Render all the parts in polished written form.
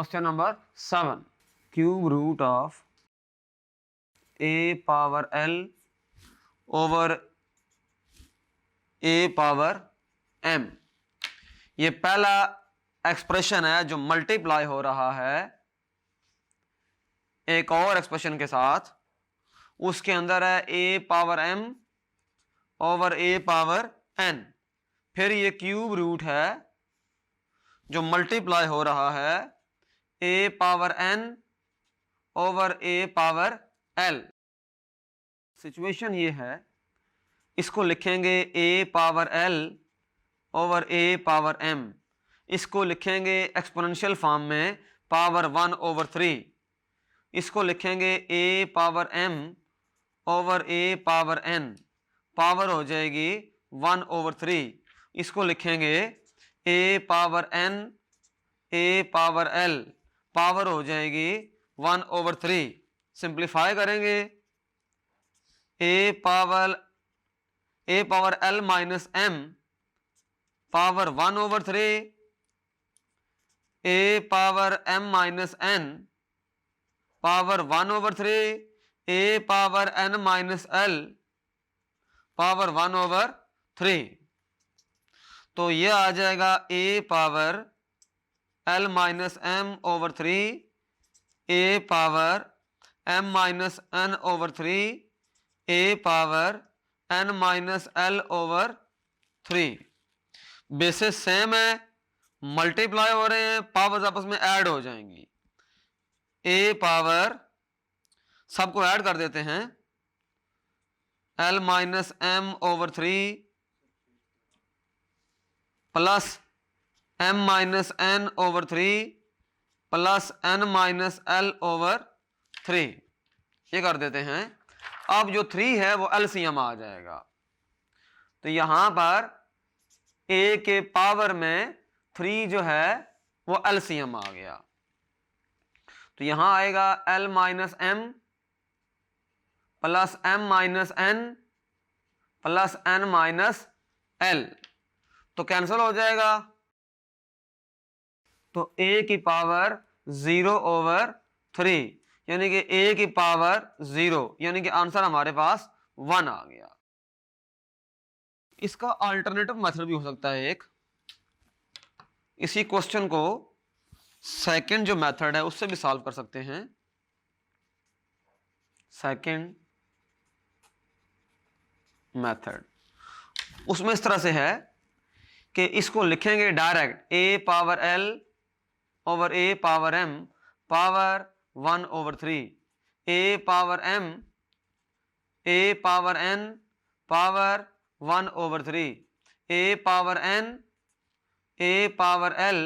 Question number 7, cube root of A power L over A power M. ये पहला expression है जो multiply हो रहा है एक और एक्सप्रेशन के साथ, उसके अंदर है a power m over A power N. फिर ये क्यूब रूट है जो मल्टीप्लाई हो रहा है a power n over A power l. Situation ये है, इसको लिखेंगे a power L over A power m, इसको लिखेंगे एक्सपोनेंशियल फॉर्म में पावर 1/3, इसको लिखेंगे a power m over A power N, power हो जाएगी 1/3, इसको लिखेंगे a power N A power L, power हो जाएगी 1/3। सिंप्लीफाई करेंगे a power l minus m power 1/3, A power m minus n power 1/3, A power n minus l power 1/3। तो ये आ जाएगा a power l minus M over 3, a power m minus N over 3, a power n minus L over 3। Basis same है, multiply हो रहे हैं, powers आपस में ऐड हो जाएंगी। ए पावर सबको ऐड कर देते हैं, L minus M over 3 plus M minus N over 3 plus N minus L over 3, ये कर देते हैं। अब जो 3 है वो एलसीएम आ जाएगा, तो यहां पर ए के पावर में 3 जो है वो एलसीएम आ गया, तो यहां आएगा L minus M plus M minus N plus N minus L, तो कैंसिल हो जाएगा। तो ए की पावर 0/3 यानी कि ए की पावर 0, यानी कि आंसर हमारे पास 1 आ गया। इसका अल्टरनेटिव मेथड भी हो सकता है एक, इसी क्वेश्चन को सेकंड जो मेथड है उससे भी सॉल्व कर सकते हैं। सेकंड मेथड उसमें इस तरह से है कि इसको लिखेंगे direct A power L over A power M power 1/3, A power M A power N power 1/3, A power N A power L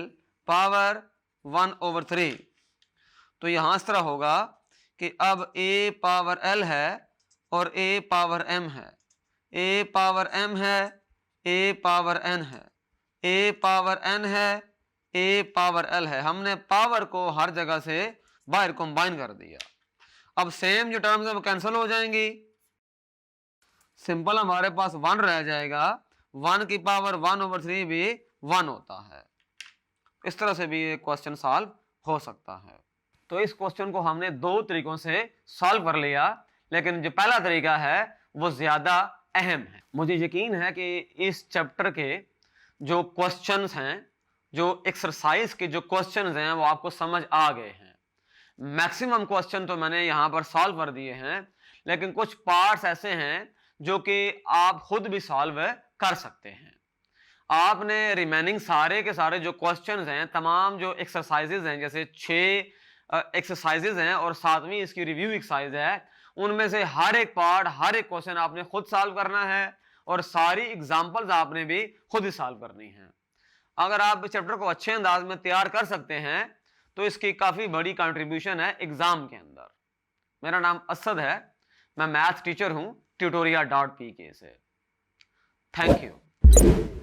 power 1/3। तो यहां इस तरह होगा कि अब ए पावर एल है और ए पावर एम है, ए पावर एम है, ए पावर एन है, ए पावर एन है, ए पावर एल है। हमने पावर को हर जगह से बाहर कंबाइन कर दिया। अब सेम जो टर्म्स है वो कैंसिल हो जाएंगी, सिंपल हमारे पास 1 रह जाएगा, 1 की पावर 1/3 भी 1 होता है। इस तरह से भी ये क्वेश्चन सॉल्व हो सकता है। तो इस क्वेश्चन को हमने 2 तरीकों से सॉल्व कर लिया, लेकिन जो पहला तरीका है वो ज्यादा अहम है। मुझे यकीन है कि इस चैप्टर के जो क्वेश्चंस हैं, जो एक्सरसाइज के जो क्वेश्चंस हैं वो आपको समझ आ गए हैं। मैक्सिमम क्वेश्चन तो मैंने यहां पर सॉल्व कर दिए हैं, लेकिन कुछ पार्ट्स ऐसे हैं जो कि आप खुद भी सॉल्व कर सकते हैं। आपने रिमेनिंग सारे के सारे जो क्वेश्चंस हैं, तमाम जो एक्सरसाइजेज हैं, जैसे 6 एक्सरसाइजेज हैं और 7वीं इसकी रिव्यू एक्सरसाइज है, उनमें से हर एक पार्ट, हर एक क्वेश्चन आपने खुद सॉल्व करना है और सारी एग्जांपल्स आपने भी खुद ही सॉल्व करनी है। अगर आप इस चैप्टर को अच्छे अंदाज में तैयार कर सकते हैं तो इसकी काफी बड़ी कंट्रीब्यूशन है एग्जाम के अंदर। मेरा नाम असद है, मैं मैथ टीचर हूं tutoria.pk से। Thank you.